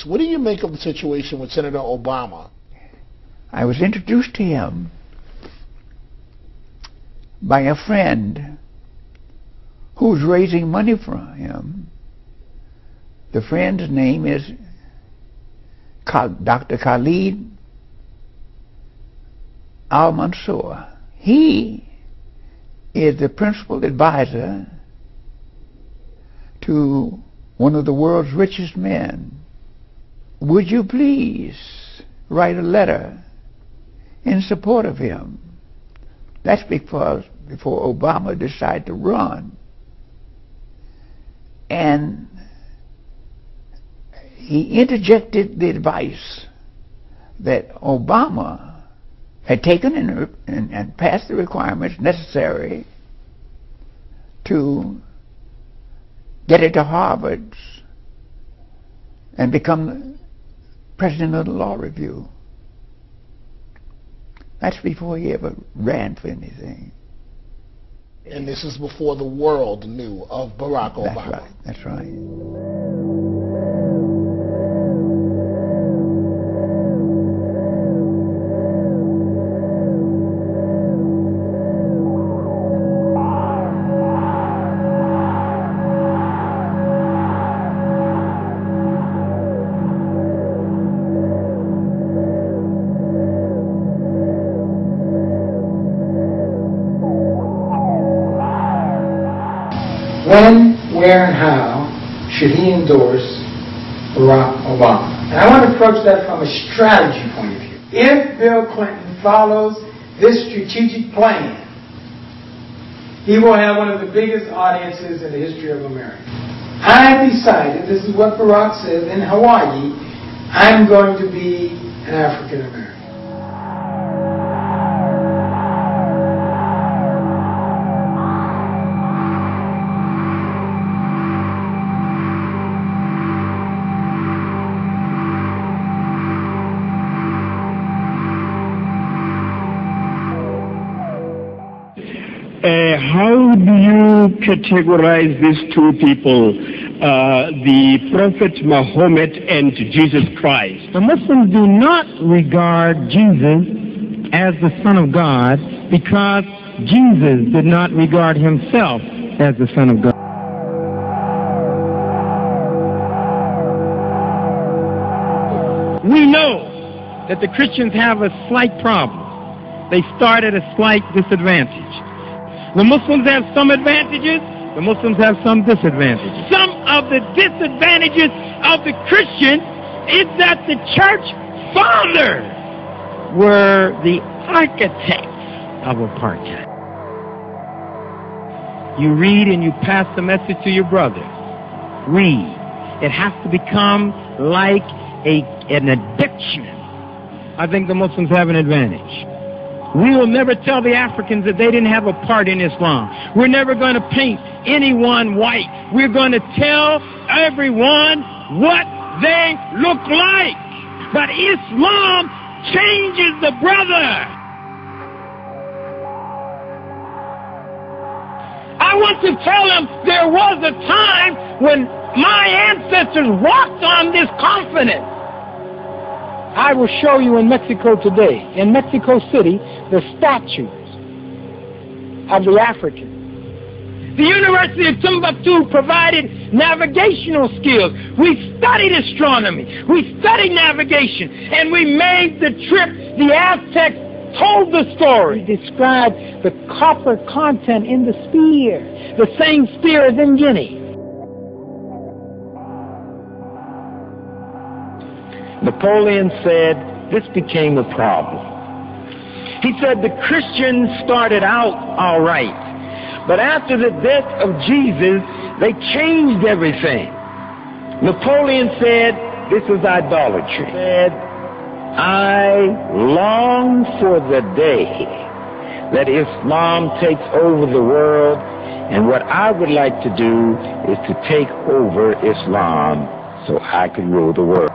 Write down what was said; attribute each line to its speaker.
Speaker 1: What do you make of the situation with Senator Obama?
Speaker 2: I was introduced to him by a friend who's raising money for him. The friend's name is Dr. Khalid Al Mansour. He is the principal advisor to one of the world's richest men. Would you please write a letter in support of him? That's because before Obama decided to run. And he interjected the advice that Obama had taken and passed the requirements necessary to get into Harvard and become president of the Law Review. That's before he ever ran for anything.
Speaker 1: And this is before the world knew of Barack Obama.
Speaker 2: That's right. That's right.
Speaker 3: When, where, and how should he endorse Barack Obama? And I want to approach that from a strategy point of view. If Bill Clinton follows this strategic plan, he will have one of the biggest audiences in the history of America. I decided, this is what Barack says, in Hawaii, I'm going to be an African American.
Speaker 4: How do you categorize these two people, the Prophet Muhammad and Jesus Christ?
Speaker 5: The Muslims do not regard Jesus as the Son of God because Jesus did not regard himself as the Son of God. We know that the Christians have a slight problem. They start at a slight disadvantage. The Muslims have some advantages, the Muslims have some disadvantages. Some of the disadvantages of the Christians is that the church fathers were the architects of apartheid. You read and you pass the message to your brother. Read. It has to become like an addiction. I think the Muslims have an advantage. We will never tell the Africans that they didn't have a part in Islam. We're never going to paint anyone white. We're going to tell everyone what they look like. But Islam changes the brother. I want to tell them there was a time when my ancestors walked on this continent. I will show you in Mexico today, in Mexico City, the statues of the Africans. The University of Timbuktu provided navigational skills. We studied astronomy, we studied navigation, and we made the trip. The Aztecs told the story. We described the copper content in the spear, the same spear as in Guinea. Napoleon said this became a problem. He said the Christians started out all right, but after the death of Jesus, they changed everything. Napoleon said this is idolatry. He said, I long for the day that Islam takes over the world, and what I would like to do is to take over Islam so I can rule the world.